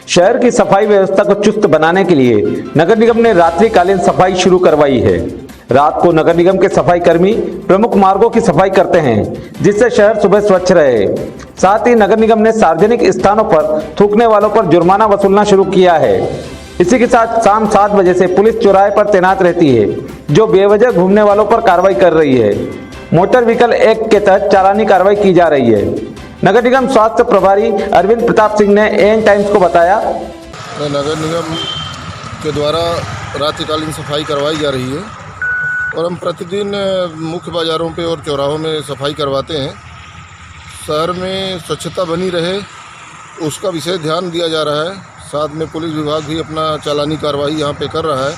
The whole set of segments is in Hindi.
शहर की सफाई व्यवस्था को चुस्त बनाने के लिए नगर निगम ने रात्रिकालीन सफाई शुरू करवाई है। रात को नगर निगम के सफाई कर्मी प्रमुख मार्गों की सफाई करते हैं, जिससे शहर सुबह स्वच्छ रहे। साथ ही नगर निगम ने सार्वजनिक स्थानों पर थूकने वालों पर जुर्माना वसूलना शुरू किया है। इसी के साथ शाम 7 बजे से पुलिस चौराहे पर तैनात रहती है, जो बेवजह घूमने वालों पर कार्रवाई कर रही है। मोटर व्हीकल एक्ट के तहत चालानी कार्रवाई की जा रही है। नगर निगम स्वास्थ्य प्रभारी अरविंद प्रताप सिंह ने एएन टाइम्स को बताया, नगर निगम के द्वारा रात्रिकालीन सफाई करवाई जा रही है और हम प्रतिदिन मुख्य बाज़ारों पे और चौराहों में सफाई करवाते हैं। शहर में स्वच्छता बनी रहे उसका विशेष ध्यान दिया जा रहा है। साथ में पुलिस विभाग भी अपना चालानी कार्रवाई यहाँ पे कर रहा है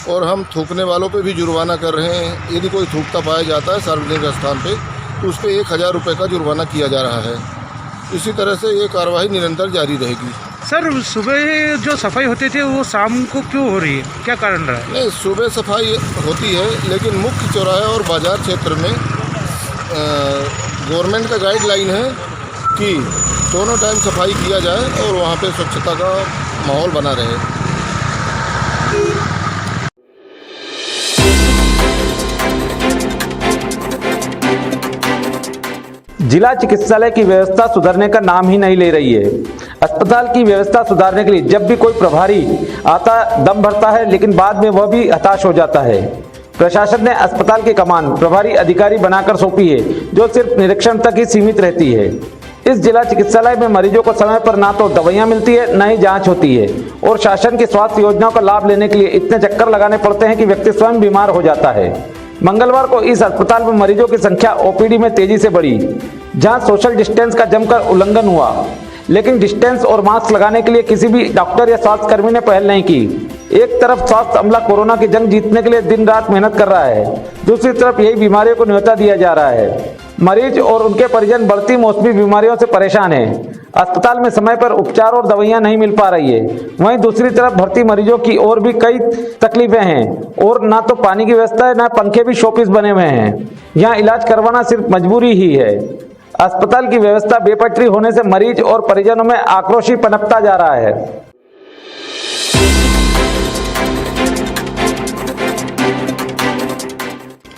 और हम थूकने वालों पे भी जुर्माना कर रहे हैं। यदि कोई थूकता पाया जाता है सार्वजनिक स्थान पे तो उस पर 1000 रुपये का जुर्माना किया जा रहा है। इसी तरह से ये कार्रवाई निरंतर जारी रहेगी। सर, सुबह जो सफाई होती थी वो शाम को क्यों हो रही है, क्या कारण रहा है? नहीं, सुबह सफाई होती है, लेकिन मुख्य चौराहे और बाज़ार क्षेत्र में गवर्नमेंट का गाइडलाइन है कि दोनों टाइम सफाई किया जाए और वहाँ पे स्वच्छता का माहौल बना रहे। जिला चिकित्सालय की व्यवस्था सुधरने का नाम ही नहीं ले रही है। अस्पताल की व्यवस्था सुधारने के लिए जब भी कोई प्रभारी आता दम भरता है, लेकिन बाद में वह भी हताश हो जाता है। प्रशासन ने अस्पताल की कमान प्रभारी अधिकारी बनाकर सौंपी है, जो सिर्फ निरीक्षण तक ही सीमित रहती है। इस जिला चिकित्सालय में मरीजों को समय पर ना तो दवाइयां मिलती है, न ही जांच होती है और शासन की स्वास्थ्य योजनाओं का लाभ लेने के लिए इतने चक्कर लगाने पड़ते हैं कि व्यक्ति स्वयं बीमार हो जाता है। मंगलवार को इस अस्पताल में मरीजों की संख्या ओपीडी में तेजी से बढ़ी, जहां सोशल डिस्टेंस का जमकर उल्लंघन हुआ, लेकिन डिस्टेंस और मास्क लगाने के लिए किसी भी डॉक्टर या स्वास्थ्य कर्मी ने पहल नहीं की। एक तरफ स्वास्थ्य अमला कोरोना की जंग जीतने के लिए दिन रात मेहनत कर रहा है, दूसरी तरफ यही बीमारियों को न्योता दिया जा रहा है। मरीज और उनके परिजन बढ़ती मौसमी बीमारियों से परेशान हैं। अस्पताल में समय पर उपचार और दवाइयां नहीं मिल पा रही है। वहीं दूसरी तरफ भर्ती मरीजों की और भी कई तकलीफें हैं और ना तो पानी की व्यवस्था है, ना पंखे भी शोपीस बने हुए हैं। यहाँ इलाज करवाना सिर्फ मजबूरी ही है। अस्पताल की व्यवस्था बेपटरी होने से मरीज और परिजनों में आक्रोश ही पनपता जा रहा है।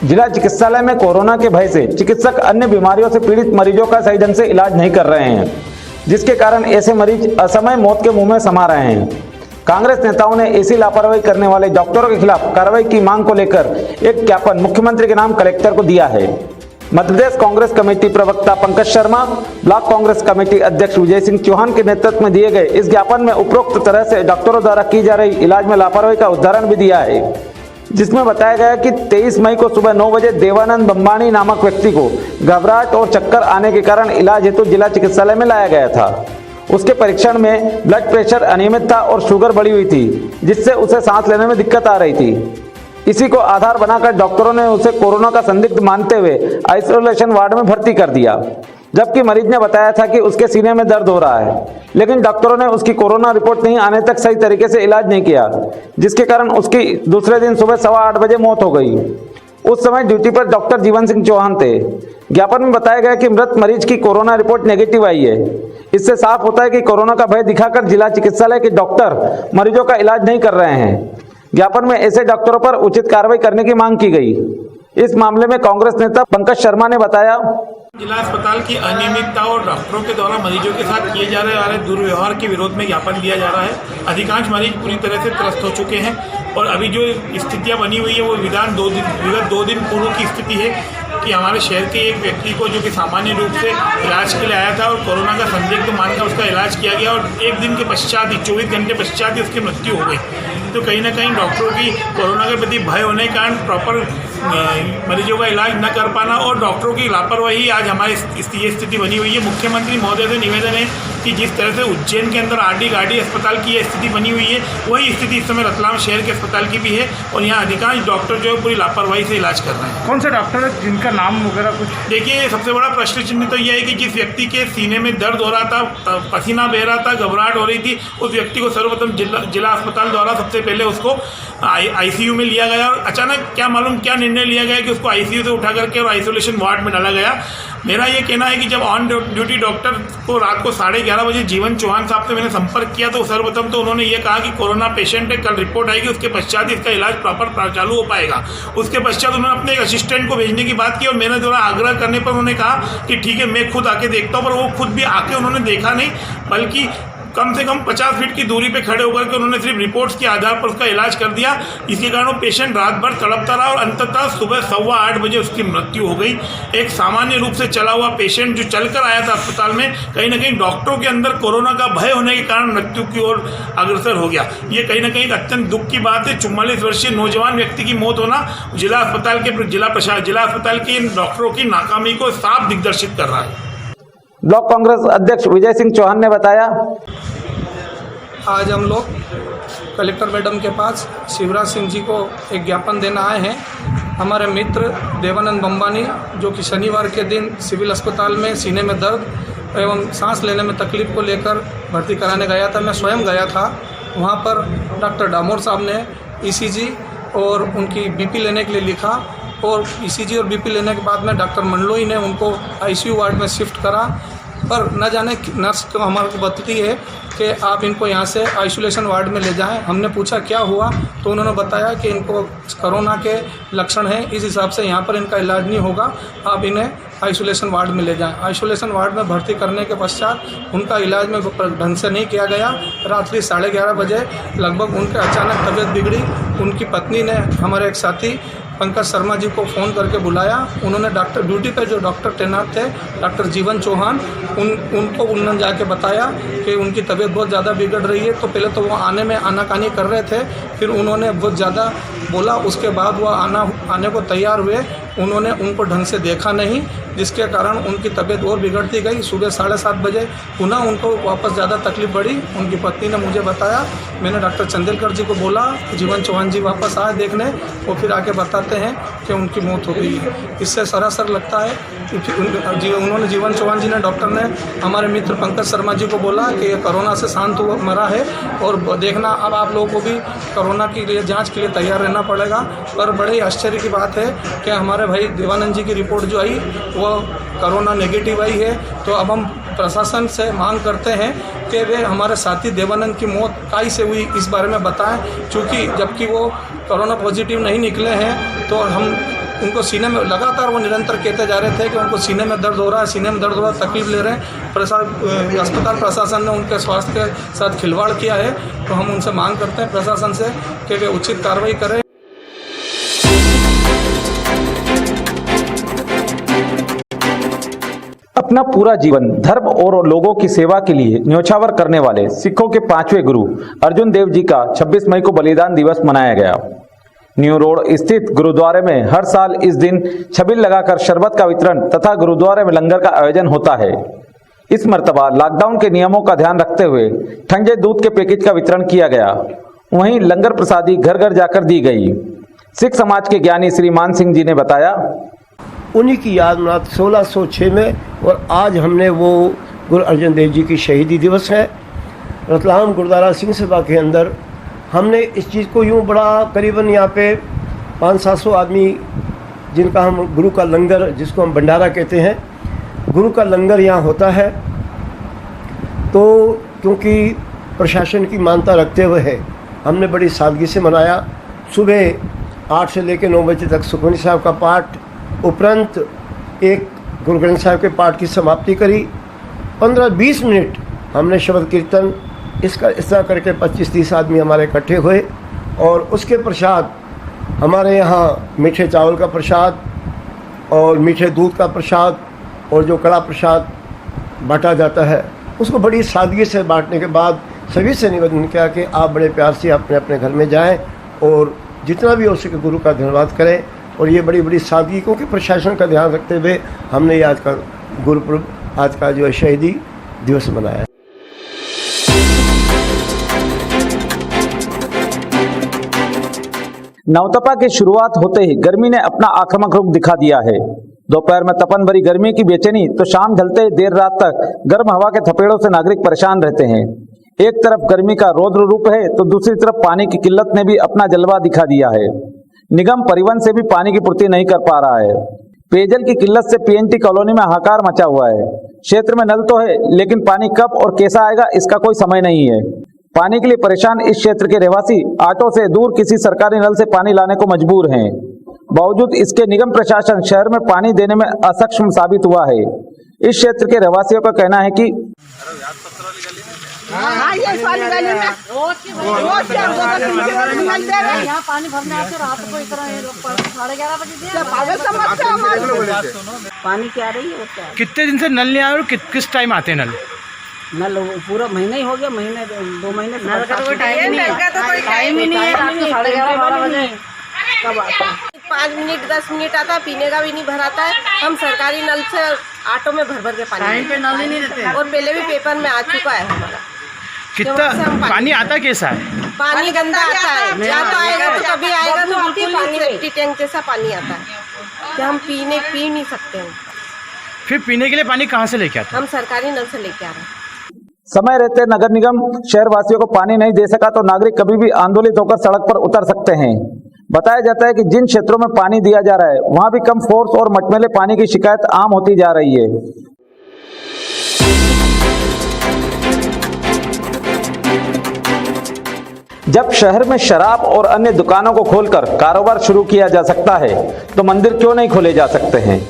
जिला चिकित्सालय में कोरोना के भय से चिकित्सक अन्य बीमारियों से पीड़ित मरीजों का सही ढंग से इलाज नहीं कर रहे हैं, जिसके कारण ऐसे मरीज असमय मौत के मुंह में समा रहे हैं। कांग्रेस नेताओं ने ऐसी लापरवाही करने वाले डॉक्टरों के खिलाफ कार्रवाई की मांग को लेकर एक ज्ञापन मुख्यमंत्री के नाम कलेक्टर को दिया है। मध्य प्रदेश कांग्रेस कमेटी प्रवक्ता पंकज शर्मा, ब्लॉक कांग्रेस कमेटी अध्यक्ष विजय सिंह चौहान के नेतृत्व में दिए गए इस ज्ञापन में उपरोक्त तरह से डॉक्टरों द्वारा की जा रही इलाज में लापरवाही का उदाहरण भी दिया है, जिसमें बताया गया कि 23 मई को सुबह 9 बजे देवानंद बम्बानी नामक व्यक्ति को घबराहट और चक्कर आने के कारण इलाज हेतु जिला चिकित्सालय में लाया गया था। उसके परीक्षण में ब्लड प्रेशर अनियमित था और शुगर बढ़ी हुई थी, जिससे उसे सांस लेने में दिक्कत आ रही थी। इसी को आधार बनाकर डॉक्टरों ने उसे कोरोना का संदिग्ध मानते हुए आइसोलेशन वार्ड में भर्ती कर दिया, जबकि मरीज ने बताया था कि उसके सीने में दर्द हो रहा है। लेकिन डॉक्टरों ने उसकी कोरोना रिपोर्ट नहीं आने तक सही तरीके से इलाज नहीं किया, जिसके कारण उसकी दूसरे दिन सुबह 8:15 बजे मौत हो गई। उस समय ड्यूटी पर डॉक्टर जीवन सिंह चौहान थे। ज्ञापन में बताया गया कि मृत मरीज की कोरोना रिपोर्ट नेगेटिव आई है। इससे साफ होता है कि कोरोना का भय दिखाकर जिला चिकित्सालय के डॉक्टर मरीजों का इलाज नहीं कर रहे हैं। ज्ञापन में ऐसे डॉक्टरों पर उचित कार्रवाई करने की मांग की गई। इस मामले में कांग्रेस नेता पंकज शर्मा ने बताया, जिला अस्पताल की अनियमितता और डॉक्टरों के द्वारा मरीजों के साथ किए जा रहे दुर्व्यवहार के विरोध में ज्ञापन दिया जा रहा है। अधिकांश मरीज पूरी तरह से त्रस्त हो चुके हैं और अभी जो स्थितियां बनी हुई है वो विगत 2 दिन पूर्व की स्थिति है कि हमारे शहर के एक व्यक्ति को जो कि सामान्य रूप से इलाज के लिए आया था और कोरोना का संदिग्ध मानकर उसका इलाज किया गया और एक दिन के पश्चात ही 24 घंटे पश्चात ही उसकी मृत्यु हो गई। तो कहीं ना कहीं डॉक्टरों की कोरोना के प्रति भय होने के कारण प्रॉपर मरीजों का इलाज न कर पाना और डॉक्टरों की लापरवाही आज हमारी ये स्थिति बनी हुई है। मुख्यमंत्री महोदय से निवेदन है कि जिस तरह से उज्जैन के अंदर आरडी गाड़ी अस्पताल की ये स्थिति बनी हुई है, वही स्थिति इस समय रतलाम शहर के अस्पताल की भी है और यहाँ अधिकांश डॉक्टर जो है पूरी लापरवाही से इलाज कर रहे हैं। कौन से डॉक्टर है जिनका नाम वगैरह कुछ? देखिए, सबसे बड़ा प्रश्न चिन्ह तो यह है कि जिस व्यक्ति के सीने में दर्द हो रहा था, पसीना बह रहा था, घबराहट हो रही थी, उस व्यक्ति को सर्वप्रथम जिला अस्पताल द्वारा सबसे सबसे पहले उसको आईसीयू में लिया गया और अचानक क्या मालूम क्या निर्णय लिया गया कि उसको आईसीयू से उठा करके और आइसोलेशन वार्ड में डाला गया। मेरा ये कहना है कि जब ऑन ड्यूटी डॉक्टर को रात को 11:30 बजे जीवन चौहान साहब से मैंने संपर्क किया तो सर्वप्रथम तो उन्होंने ये कहा कि कोरोना पेशेंट है, कल रिपोर्ट आएगी, उसके पश्चात इसका इलाज प्रॉपर चालू हो पाएगा। उसके पश्चात उन्होंने अपने एक असिस्टेंट को भेजने की बात की और मेरे द्वारा आग्रह करने पर उन्होंने कहा कि ठीक है मैं खुद आके देखता हूँ, पर वो खुद भी आके उन्होंने देखा नहीं, बल्कि कम से कम 50 फीट की दूरी पे खड़े होकर के उन्होंने सिर्फ रिपोर्ट्स के आधार पर उसका इलाज कर दिया। इसके कारण वो पेशेंट रात भर तड़पता रहा और अंततः सुबह 8:15 बजे उसकी मृत्यु हो गई। एक सामान्य रूप से चला हुआ पेशेंट जो चलकर आया था अस्पताल में, कहीं ना कहीं डॉक्टरों के अंदर कोरोना का भय होने के कारण मृत्यु की ओर अग्रसर हो गया। ये कहीं ना कहीं एक अत्यंत दुख की बात है। 44 वर्षीय नौजवान व्यक्ति की मौत होना जिला अस्पताल के डॉक्टरों की नाकामी को साफ दिग्दर्शित कर रहा है। ब्लॉक कांग्रेस अध्यक्ष विजय सिंह चौहान ने बताया, आज हम लोग कलेक्टर मैडम के पास शिवराज सिंह जी को एक ज्ञापन देना आए हैं। हमारे मित्र देवानंद बम्बानी जो कि शनिवार के दिन सिविल अस्पताल में सीने में दर्द एवं सांस लेने में तकलीफ को लेकर भर्ती कराने गया था। मैं स्वयं गया था। वहाँ पर डॉक्टर डामोर साहब ने ईसीजी और उनकी बीपी लेने के लिए लिखा और ईसीजी और बीपी लेने के बाद में डॉक्टर मंडलोई ने उनको आईसीयू वार्ड में शिफ्ट करा। पर न जाने नर्स तो हमारे को बताती है कि आप इनको यहाँ से आइसोलेशन वार्ड में ले जाएं। हमने पूछा क्या हुआ तो उन्होंने बताया कि इनको कोरोना के लक्षण हैं, इस हिसाब से यहाँ पर इनका इलाज नहीं होगा, आप इन्हें आइसोलेशन वार्ड में ले जाएं। आइसोलेशन वार्ड में भर्ती करने के पश्चात उनका इलाज में ढंग से नहीं किया गया। रात्रि 11:30 बजे लगभग उनके अचानक तबीयत बिगड़ी। उनकी पत्नी ने हमारे एक साथी पंकज शर्मा जी को फ़ोन करके बुलाया। उन्होंने डॉक्टर ड्यूटी पे जो डॉक्टर तैनात थे डॉक्टर जीवन चौहान उन्होंने जाके बताया कि उनकी तबीयत बहुत ज़्यादा बिगड़ रही है। तो पहले तो वो आने में आनाकानी कर रहे थे, फिर उन्होंने बहुत ज़्यादा बोला, उसके बाद वो आने को तैयार हुए। उन्होंने उनको ढंग से देखा नहीं, जिसके कारण उनकी तबीयत और बिगड़ती गई। सुबह 7:30 बजे पुनः उनको वापस ज़्यादा तकलीफ बढ़ी। उनकी पत्नी ने मुझे बताया, मैंने डॉक्टर चंदेलकर जी को बोला जीवन चौहान जी वापस आए देखने, वो फिर आके बताते हैं कि उनकी मौत हो गई है। इससे सरासर लगता है कि उन्होंने जीवन चौहान जी ने डॉक्टर ने हमारे मित्र पंकज शर्मा जी को बोला कि ये कोरोना से शांत हुआ मरा है और देखना अब आप लोगों को भी कोरोना के लिए जांच के लिए तैयार रहना पड़ेगा। पर बड़े आश्चर्य की बात है कि हमारे भाई देवानंद जी की रिपोर्ट जो आई वो कोरोना नेगेटिव आई है। तो अब हम प्रशासन से मांग करते हैं कि वे हमारे साथी देवानंद की मौत काई से हुई इस बारे में बताएं, क्योंकि जबकि वो कोरोना पॉजिटिव नहीं निकले हैं तो हम उनको सीने में लगातार वो निरंतर कहते जा रहे थे कि उनको सीने में दर्द हो रहा है, सीने में दर्द हो रहा है, तकलीफ ले रहे हैं। अस्पताल प्रशासन ने उनके स्वास्थ्य के साथ खिलवाड़ किया है। तो हम उनसे मांग करते हैं प्रशासन से कि वे उचित कार्रवाई करें। अपना पूरा जीवन धर्म और लोगों की सेवा के लिए न्योछावर करने वाले सिखों के 5वें गुरु अर्जुन देव जी का 26 मई को बलिदान दिवस मनाया गया। न्यू रोड स्थित गुरुद्वारे में हर साल इस दिन छबिल लगाकर शरबत का वितरण तथा गुरुद्वारे में लंगर का आयोजन होता है। इस मर्तबा लॉकडाउन के नियमों का ध्यान रखते हुए ठंडे दूध के पैकेज का वितरण किया गया। वहीं लंगर प्रसादी घर घर जाकर दी गई। सिख समाज के ज्ञानी श्री मान सिंह जी ने बताया, उन्हीं की याद में 1606 में और आज हमने वो गुरु अर्जुन देव जी की शहीदी दिवस है। रतलाम गुरुद्वारा सिंह सभा के अंदर हमने इस चीज़ को यूँ बड़ा करीबन यहाँ पे 500-700 आदमी जिनका हम गुरु का लंगर जिसको हम भंडारा कहते हैं, गुरु का लंगर यहाँ होता है। तो क्योंकि प्रशासन की मान्यता रखते हुए है हमने बड़ी सादगी से मनाया। सुबह 8 से लेकर 9 बजे तक सुखमनी साहब का पाठ उपरांत एक गुरु ग्रंथ साहब के पाठ की समाप्ति करी। 15-20 मिनट हमने शब्द कीर्तन इस तरह करके 25-30 आदमी हमारे इकट्ठे हुए और उसके प्रसाद हमारे यहाँ मीठे चावल का प्रसाद और मीठे दूध का प्रसाद और जो कड़ा प्रसाद बांटा जाता है उसको बड़ी सादगी से बांटने के बाद सभी से निवेदन किया कि आप बड़े प्यार से अपने अपने घर में जाएं और जितना भी हो सके गुरु का धन्यवाद करें। और ये बड़ी बड़ी सादगी क्योंकि प्रशासन का ध्यान रखते हुए हमने ये आज का गुरुपुरब आज का जो है शहीदी दिवस मनाया। नवतपा की शुरुआत होते ही गर्मी ने अपना आक्रामक रूप दिखा दिया है। दोपहर में तपन भरी गर्मी की बेचैनी तो शाम ढलते देर रात तक गर्म हवा के थपेड़ों से नागरिक परेशान रहते हैं। एक तरफ गर्मी का रौद्र रूप है तो दूसरी तरफ पानी की किल्लत ने भी अपना जलवा दिखा दिया है। निगम परिवहन से भी पानी की पूर्ति नहीं कर पा रहा है। पेयजल की किल्लत से पीएनटी कॉलोनी में हाहाकार मचा हुआ है। क्षेत्र में नल तो है लेकिन पानी कब और कैसा आएगा इसका कोई समय नहीं है। पानी के लिए परेशान इस क्षेत्र के रहवासी ऑटो से दूर किसी सरकारी नल से पानी लाने को मजबूर हैं। बावजूद इसके निगम प्रशासन शहर में पानी देने में असक्षम साबित हुआ है। इस क्षेत्र के रहवासियों का कहना है कि हाँ, ये वाली गली में रोज क्या यहाँ पानी भरने आते रात को इतना ये लोग 11:30 बजे पागल समझते हैं हमारे पानी क्या रही है वो क्या कितने दिन से नल नहीं आया और किस टाइम आते हैं नल? नल पूरा महीना ही हो गया, महीने 2 महीने से नल का तो कोई टाइम नहीं है, टाइम ही नहीं है। रात को 11:30 बजे कब आता है? 5 मिनट 10 मिनट आता है, पीने का भी नहीं भराता है। हम सरकारी नल से ऑटो में भर के पानी टाइम पे नल ही नहीं देते। और पहले भी पेपर में आ चुका है हमारा। कितना पानी आता कैसा है? पानी गंदा आता है, या तो आएगा तो कभी आएगा तो बिल्कुल सेफ्टी टैंक जैसा पानी आता है कि हम पी नहीं सकते हैं। फिर पीने के लिए पानी कहाँ से लेके आते हैं? हम सरकारी नल से लेके आ रहे हैं। समय रहते नगर निगम शहर वासियों को पानी नहीं दे सका तो नागरिक कभी भी आंदोलित होकर सड़क पर उतर सकते हैं। बताया जाता है कि जिन क्षेत्रों में पानी दिया जा रहा है वहां भी कम फोर्स और मटमैले पानी की शिकायत आम होती जा रही है। जब शहर में शराब और अन्य दुकानों को खोलकर कारोबार शुरू किया जा सकता है तो मंदिर क्यों नहीं खोले जा सकते हैं?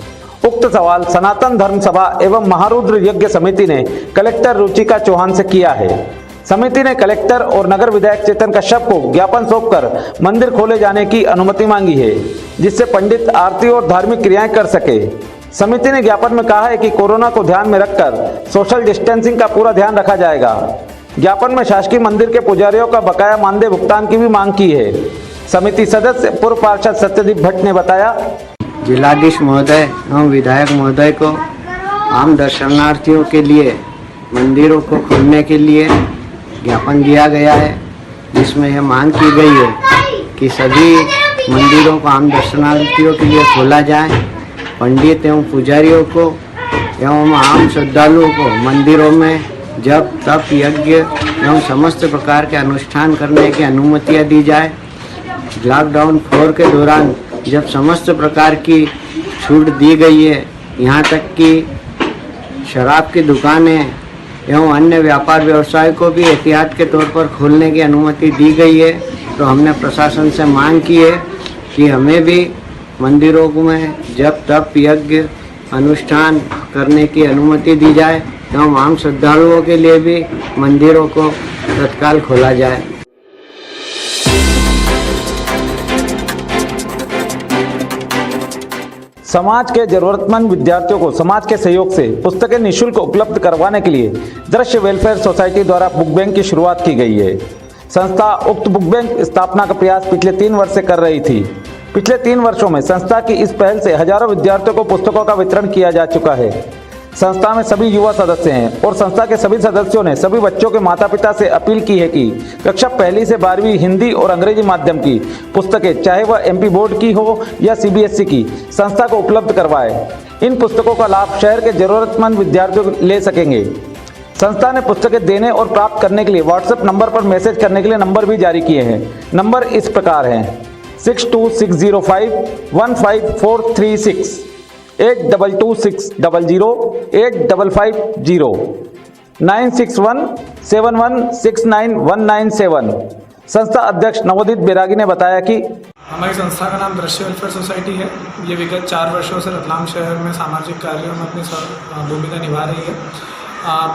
उक्त सवाल सनातन धर्म सभा एवं महारुद्र यज्ञ समिति ने कलेक्टर रुचिका चौहान से किया है। समिति ने कलेक्टर और नगर विधायक चेतन कश्यप को ज्ञापन सौंपकर मंदिर खोले जाने की अनुमति मांगी है, जिससे पंडित आरती और धार्मिक क्रियाएं कर सके। समिति ने ज्ञापन में कहा है कि कोरोना को ध्यान में रखकर सोशल डिस्टेंसिंग का पूरा ध्यान रखा जाएगा। ज्ञापन में शासकीय मंदिर के पुजारियों का बकाया मानदेय भुगतान की भी मांग की है। समिति सदस्य पूर्व पार्षद सत्यदीप भट्ट ने बताया, जिलाधीश महोदय एवं विधायक महोदय को आम दर्शनार्थियों के लिए मंदिरों को खोलने के लिए ज्ञापन दिया गया है, जिसमें यह मांग की गई है कि सभी मंदिरों को आम दर्शनार्थियों के लिए खोला जाए। पंडित एवं पुजारियों को एवं आम श्रद्धालुओं को मंदिरों में जब तप यज्ञ एवं समस्त प्रकार के अनुष्ठान करने की अनुमतियाँ दी जाए। लॉकडाउन 4 के दौरान जब समस्त प्रकार की छूट दी गई है, यहाँ तक कि शराब की दुकानें एवं अन्य व्यापार व्यवसाय को भी एहतियात के तौर पर खोलने की अनुमति दी गई है, तो हमने प्रशासन से मांग की है कि हमें भी मंदिरों में जब तप यज्ञ अनुष्ठान करने की अनुमति दी जाए एवं आम श्रद्धालुओं के लिए भी मंदिरों को तत्काल खोला जाए। समाज के जरूरतमंद विद्यार्थियों को समाज के सहयोग से पुस्तकें निःशुल्क उपलब्ध करवाने के लिए दृश्य वेलफेयर सोसाइटी द्वारा बुक बैंक की शुरुआत की गई है। संस्था उक्त बुक बैंक स्थापना का प्रयास पिछले 3 वर्ष से कर रही थी। पिछले 3 वर्षों में संस्था की इस पहल से हजारों विद्यार्थियों को पुस्तकों का वितरण किया जा चुका है। संस्था में सभी युवा सदस्य हैं और संस्था के सभी सदस्यों ने सभी बच्चों के माता पिता से अपील की है कि कक्षा 1 से 12वीं हिंदी और अंग्रेजी माध्यम की पुस्तकें, चाहे वह MP बोर्ड की हो या CBSE की, संस्था को उपलब्ध करवाए। इन पुस्तकों का लाभ शहर के जरूरतमंद विद्यार्थी ले सकेंगे। संस्था ने पुस्तकें देने और प्राप्त करने के लिए व्हाट्सएप नंबर पर मैसेज करने के लिए नंबर भी जारी किए हैं। नंबर इस प्रकार हैं 6260515436, 8226008550, 9617169197। संस्था अध्यक्ष नवोदित बैरागी ने बताया कि हमारी संस्था का नाम दृश्य वेलफेयर सोसाइटी है। ये विगत 4 वर्षों से रतलाम शहर में सामाजिक कार्यों में अपनी भूमिका निभा रही है।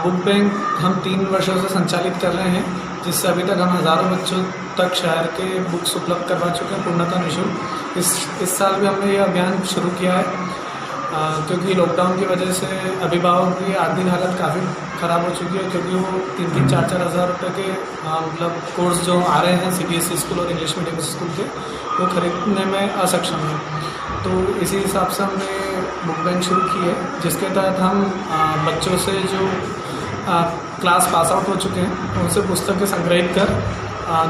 बुक बैंक हम 3 वर्षों से संचालित कर रहे हैं, जिससे अभी तक हम हज़ारों बच्चों तक शहर के बुक्स उपलब्ध करवा चुके हैं पूर्णतः निःशुल्क। इस साल भी हमने ये अभियान शुरू किया है, क्योंकि लॉकडाउन की वजह से अभिभावक की आर्थिक हालत काफ़ी ख़राब हो चुकी है, क्योंकि वो 3-4 हज़ार रुपये के मतलब कोर्स जो आ रहे हैं CBSE स्कूल और इंग्लिश मीडियम स्कूल के, वो खरीदने में असक्षम है। तो इसी हिसाब से हमने बुक बैंक शुरू की है, जिसके तहत हम बच्चों से जो क्लास पास आउट हो चुके हैं उनसे पुस्तकें संग्रहित कर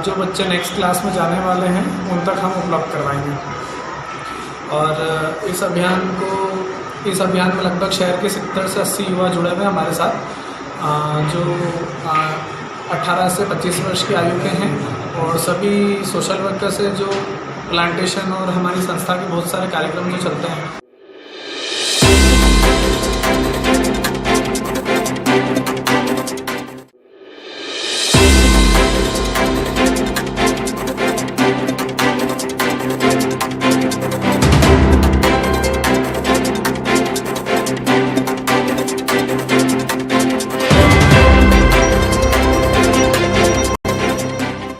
जो बच्चे नेक्स्ट क्लास में जाने वाले हैं उन तक हम उपलब्ध करवाएंगे। और इस अभियान में लगभग शहर के 70 से 80 युवा जुड़े हुए हैं हमारे साथ, जो 18 से 25 वर्ष की आयु के हैं और सभी सोशल वर्कर से जो प्लांटेशन और हमारी संस्था के बहुत सारे कार्यक्रम जो चलते हैं।